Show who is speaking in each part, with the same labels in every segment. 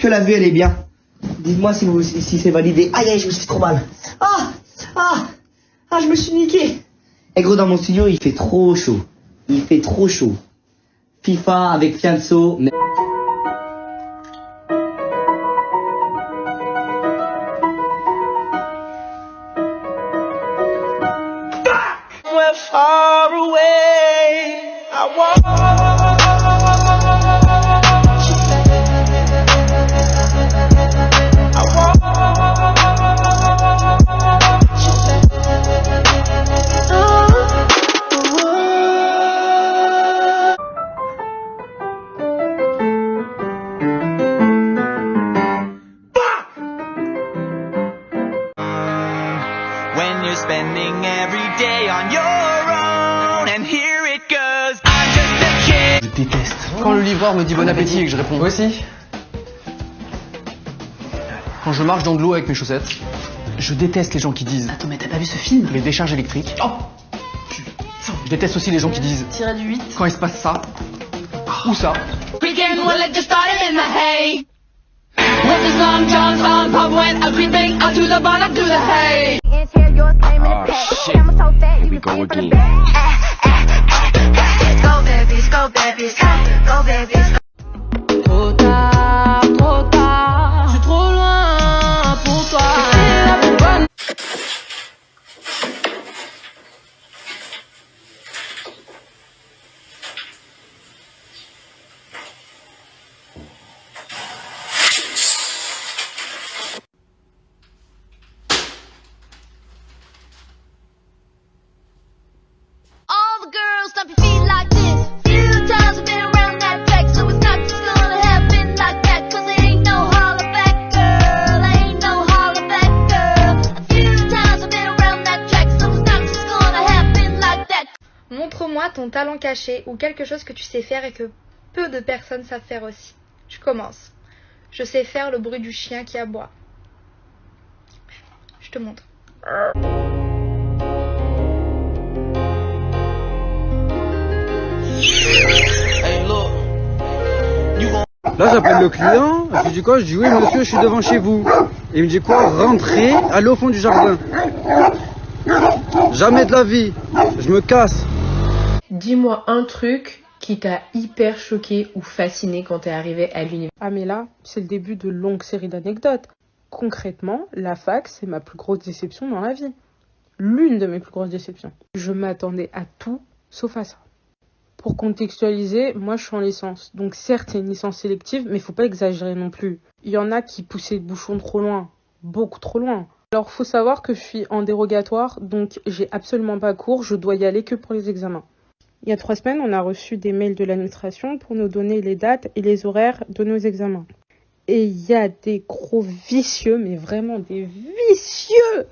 Speaker 1: que la vue elle est bien. Dites-moi si c'est validé. Aïe aïe, je me suis trop mal. Je me suis niqué. Et gros, dans mon studio, il fait trop chaud. Il fait trop chaud. FIFA avec Fianso.
Speaker 2: When you're spending every day on your own, and here it goes, I'm just a kid.
Speaker 3: Je déteste quand le livreur me dit bon appétit et que je réponds moi aussi. Quand je marche dans de l'eau avec mes chaussettes. Je déteste les gens qui disent.
Speaker 4: Attends, mais t'as pas vu ce film?
Speaker 3: Les décharges électriques. Oh putain. Je déteste aussi les gens qui disent.
Speaker 4: Tirer du 8.
Speaker 3: Quand il se passe ça. Ou ça.
Speaker 5: Weekend will let just started in the hay. With his long johns on, pub went a creeping out to the barn up to the hay.
Speaker 6: Shit. Here we go again.
Speaker 5: Go babies, go babies, go babies.
Speaker 4: Trop tard, je suis trop loin pour toi.
Speaker 5: All the girls stomp your feet like this. Few times I've been around that track, so it's not just gonna happen like that. Cause it ain't no holler back, girl. Ain't no holler back, girl. A few times I've been around that track, so it's not just gonna happen like that.
Speaker 7: Montre-moi ton talent caché ou quelque chose que tu sais faire et que peu de personnes savent faire aussi. Je commence. Je sais faire le bruit du chien qui aboie. Je te montre.
Speaker 8: Là j'appelle le client, je lui dis quoi? Je dis oui monsieur, je suis devant chez vous. Et il me dit quoi? Rentrez, allez au fond du jardin. Jamais de la vie, je me casse.
Speaker 9: Dis-moi un truc qui t'a hyper choqué ou fasciné quand t'es arrivé à l'université.
Speaker 10: Ah mais là, c'est le début de longues séries d'anecdotes. Concrètement, la fac, c'est ma plus grosse déception dans la vie. L'une de mes plus grosses déceptions. Je m'attendais à tout sauf à ça. Pour contextualiser, moi je suis en licence. Donc certes, c'est une licence sélective, mais faut pas exagérer non plus. Il y en a qui poussaient le bouchon trop loin, beaucoup trop loin. Alors faut savoir que je suis en dérogatoire, donc j'ai absolument pas cours, je dois y aller que pour les examens. Il y a 3 semaines, on a reçu des mails de l'administration pour nous donner les dates et les horaires de nos examens. Et il y a des gros vicieux, mais vraiment des vicieux.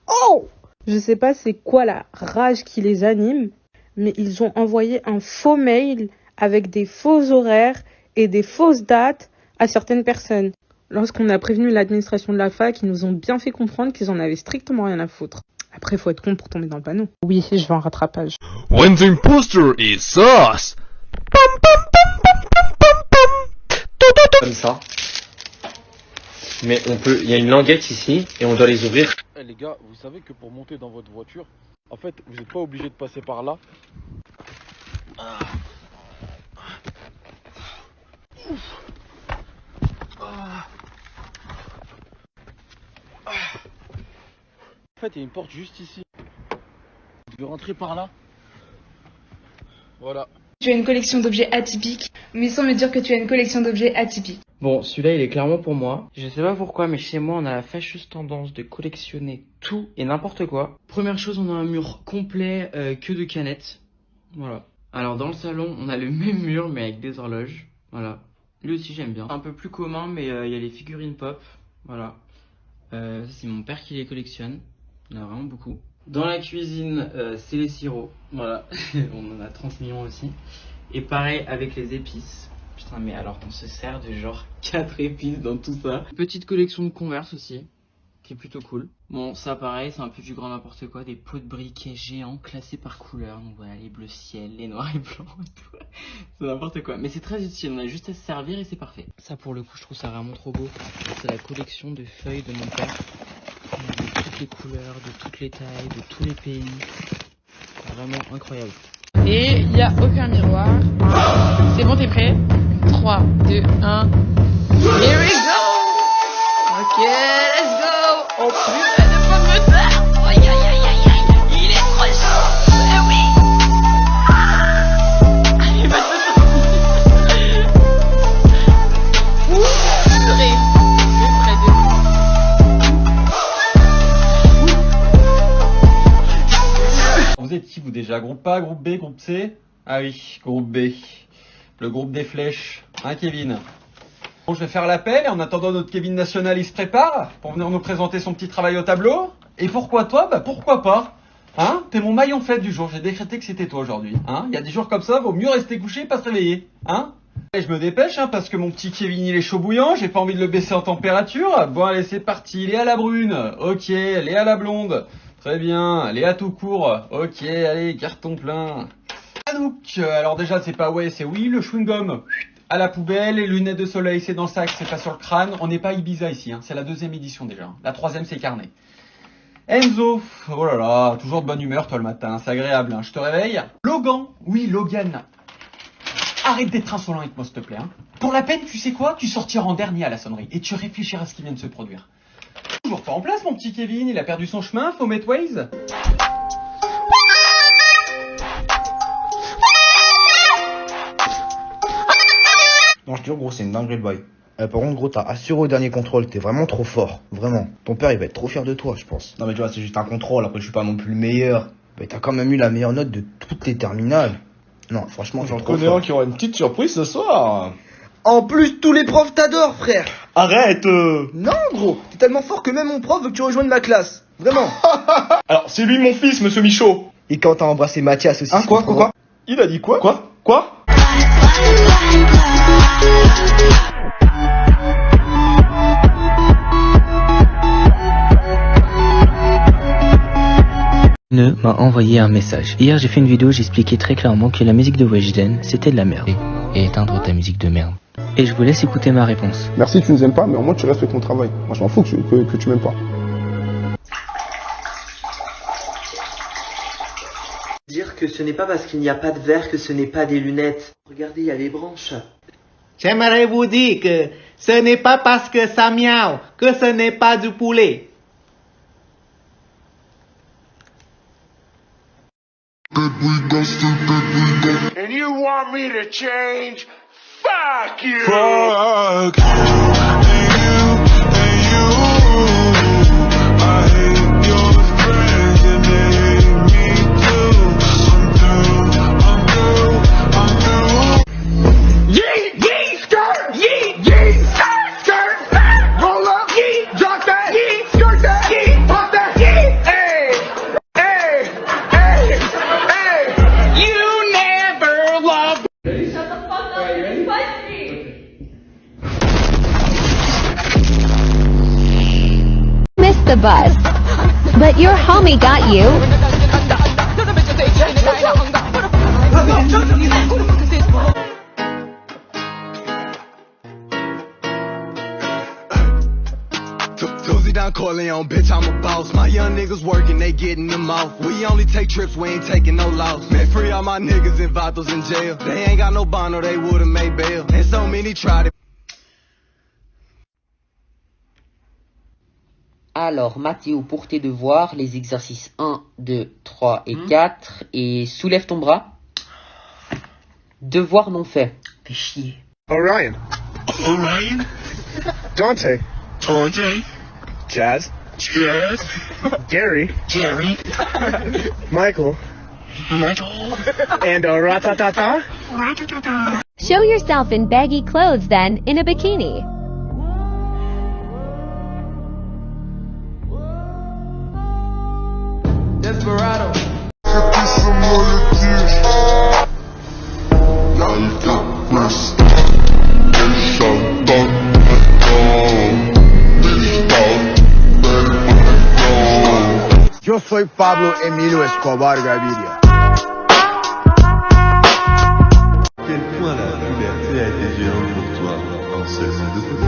Speaker 10: Oh! Je sais pas c'est quoi la rage qui les anime, mais ils ont envoyé un faux mail avec des faux horaires et des fausses dates à certaines personnes. Lorsqu'on a prévenu l'administration de la fac, ils nous ont bien fait comprendre qu'ils en avaient strictement rien à foutre. Après, faut être con pour tomber dans le panneau. Oui, je vais en rattrapage.
Speaker 6: When the imposter is us.
Speaker 11: Comme ça. Mais on peut, il y a une languette ici et on doit les ouvrir.
Speaker 8: Eh les gars, vous savez que pour monter dans votre voiture, en fait, vous n'êtes pas obligé de passer par là. En fait, il y a une porte juste ici. Vous devez rentrer par là. Voilà.
Speaker 7: Tu as une collection d'objets atypiques, mais sans me dire que tu as une collection d'objets atypiques.
Speaker 12: Bon, celui-là, il est clairement pour moi. Je sais pas pourquoi, mais chez moi, on a la fâcheuse tendance de collectionner tout et n'importe quoi. Première chose, on a un mur complet que de canettes. Voilà. Alors, dans le salon, on a le même mur, mais avec des horloges. Voilà. Lui aussi, j'aime bien. Un peu plus commun, mais il y a les figurines pop. Voilà. Ça, c'est mon père qui les collectionne. Il en a vraiment beaucoup. Dans la cuisine, c'est les sirops. Voilà. On en a 30 millions aussi. Et pareil avec les épices. Putain, mais alors on se sert de genre 4 épices dans tout ça. Petite collection de Converse aussi, qui est plutôt cool. Bon, ça pareil, c'est un peu du grand n'importe quoi, des pots de briquet géants classés par couleur. Donc voilà, les bleus ciel, les noirs et blancs et tout. C'est n'importe quoi, mais c'est très utile, on a juste à se servir et c'est parfait. Ça pour le coup, je trouve ça vraiment trop beau. C'est la collection de feuilles de mon père. De toutes les couleurs, de toutes les tailles, de tous les pays. Vraiment incroyable.
Speaker 4: Et il n'y a aucun miroir. C'est bon, t'es prêt? 3, 2, 1. Here we go! Ok, let's go! Oh putain de pommes de terre! Aïe aïe aïe aïe aïe! Il est trop chaud! Eh oui! Il va te ouh! Purée! Près de...
Speaker 8: Vous êtes qui vous déjà? Groupe A, groupe B, groupe C? Ah oui, groupe B. Le groupe des flèches. Hein Kevin? Bon, je vais faire l'appel et en attendant notre Kevin national il se prépare pour venir nous présenter son petit travail au tableau. Et pourquoi toi? Bah pourquoi pas? Hein? T'es mon maillon faible du jour, j'ai décrété que c'était toi aujourd'hui. Hein? Il y a des jours comme ça, vaut mieux rester couché et pas se réveiller. Hein? Et je me dépêche hein, parce que mon petit Kevin il est chaud bouillant, j'ai pas envie de le baisser en température. Bon allez c'est parti, Léa la brune, ok, Léa la blonde, très bien, Léa tout court, ok, allez, carton plein. Anouk, alors déjà c'est pas ouais, c'est oui, le chewing-gum à la poubelle, les lunettes de soleil c'est dans le sac, c'est pas sur le crâne, on n'est pas Ibiza ici, hein. C'est la 2e édition déjà, la 3e c'est carnet. Enzo, oh là là, toujours de bonne humeur toi le matin, c'est agréable, hein. Je te réveille. Logan, oui Logan, arrête d'être insolent avec moi s'il te plaît. Hein. Pour la peine, tu sais quoi, tu sortiras en dernier à la sonnerie et tu réfléchiras à ce qui vient de se produire. Toujours pas en place mon petit Kevin, il a perdu son chemin, faut mettre Waze.
Speaker 13: Non, je te jure, gros, c'est une dinguerie le bail. Par contre, gros, t'as assuré au dernier contrôle, t'es vraiment trop fort. Vraiment. Ton père, il va être trop fier de toi, je pense. Non, mais tu vois, c'est juste un contrôle, après, je suis pas non plus le meilleur. Mais t'as quand même eu la meilleure note de toutes les terminales. Non, franchement,
Speaker 14: j'en connais un qui aura une petite surprise ce soir.
Speaker 13: En plus, tous les profs t'adorent, frère.
Speaker 14: Arrête
Speaker 13: Non, gros, t'es tellement fort que même mon prof veut que tu rejoignes ma classe. Vraiment.
Speaker 14: Alors, c'est lui mon fils, monsieur Michaud.
Speaker 13: Et quand t'as embrassé Mathias aussi.
Speaker 14: Hein, quoi Il a dit quoi? Quoi
Speaker 15: M'a envoyé un message. Hier j'ai fait une vidéo, j'expliquais très clairement que la musique de Weshden c'était de la merde. Et éteindre ta musique de merde. Et je vous laisse écouter ma réponse.
Speaker 14: Merci, tu nous aimes pas, mais au moins tu respectes ton travail. Moi je m'en fous que tu m'aimes pas.
Speaker 16: Dire que ce n'est pas parce qu'il n'y a pas de verre que ce n'est pas des lunettes. Regardez, il y a les branches.
Speaker 17: J'aimerais vous dire que ce n'est pas parce que ça miaule que ce n'est pas du poulet.
Speaker 18: And you want me to change? Fuck you!
Speaker 19: Fuck
Speaker 20: the bus, but your homie got you.
Speaker 21: Tuesday down Corleone, bitch, I'm a boss. My young niggas working, they getting them off. We only take trips, we ain't taking no loss. Man, free all my niggas and vatos in jail. They ain't got no bond or they would've made bail. And so many tried it.
Speaker 22: Alors, Mathéo, pour tes devoirs, les exercices 1, 2, 3 et 4. Et soulève ton bras. Devoir non fait. Fais chier.
Speaker 18: Orion. Dante. Jazz. Gary. Michael. And Ratatata.
Speaker 20: Show yourself in baggy clothes then, in a bikini.
Speaker 18: Desperado.
Speaker 21: Soy Pablo Emilio Escobar Gaviria.
Speaker 1: Quel point la puberté a été géante pour toi en ceci de côté?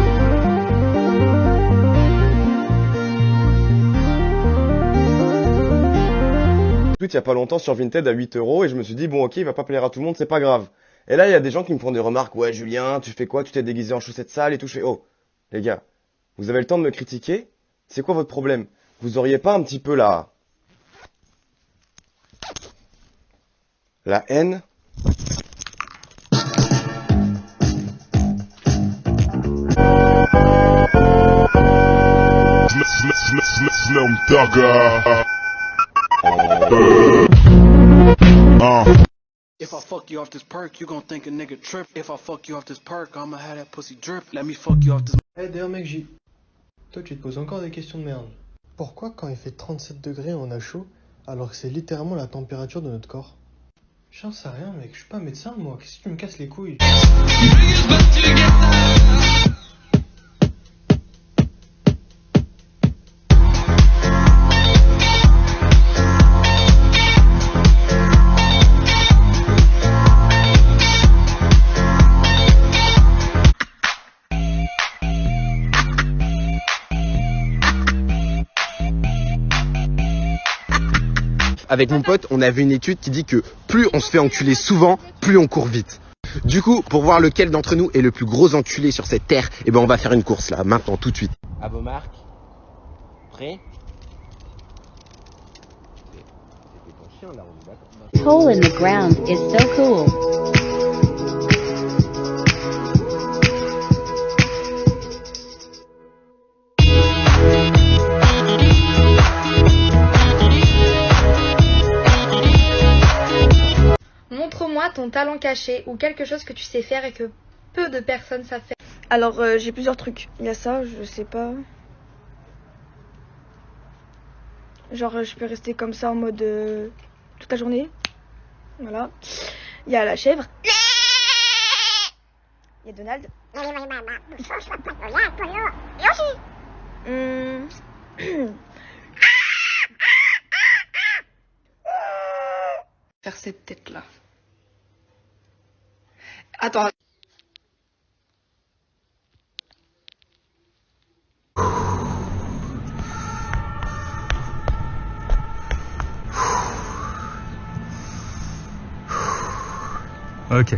Speaker 19: Il y a pas longtemps sur Vinted à 8 € et je me suis dit bon ok il va pas plaire à tout le monde, c'est pas grave. Et là il y a des gens qui me font des remarques, ouais Julien tu fais quoi, tu t'es déguisé en chaussettes sales et tout. Je fais oh les gars, vous avez le temps de me critiquer, c'est quoi votre problème? Vous auriez pas un petit peu la haine?
Speaker 18: Slim Thugger.
Speaker 23: If I fuck you off this perk, you gon' think a nigga trip. If I fuck you off this perk, I'ma have that pussy drip. Let me fuck you off this.
Speaker 24: Eh d'ailleurs mec J, toi tu te poses encore des questions de merde. Pourquoi quand il fait 37 degrés on a chaud, alors que c'est littéralement la température de notre corps? J'en sais rien mec, je suis pas médecin moi, qu'est-ce que tu me casses les couilles?
Speaker 25: Avec mon pote, on a vu une étude qui dit que plus on se fait enculer souvent, plus on court vite. Du coup, pour voir lequel d'entre nous est le plus gros enculé sur cette terre, eh ben on va faire une course là, maintenant, tout de suite.
Speaker 11: À vos marques. Prêt?
Speaker 20: Hole in the ground is so cool.
Speaker 7: Montre-moi ton talent caché ou quelque chose que tu sais faire et que peu de personnes savent faire.
Speaker 26: Alors j'ai plusieurs trucs. Il y a ça, je sais pas. Genre je peux rester comme ça en mode toute la journée. Voilà. Il y a la chèvre. Il y a Donald.
Speaker 4: Faire cette tête là. Attends.
Speaker 27: Ok.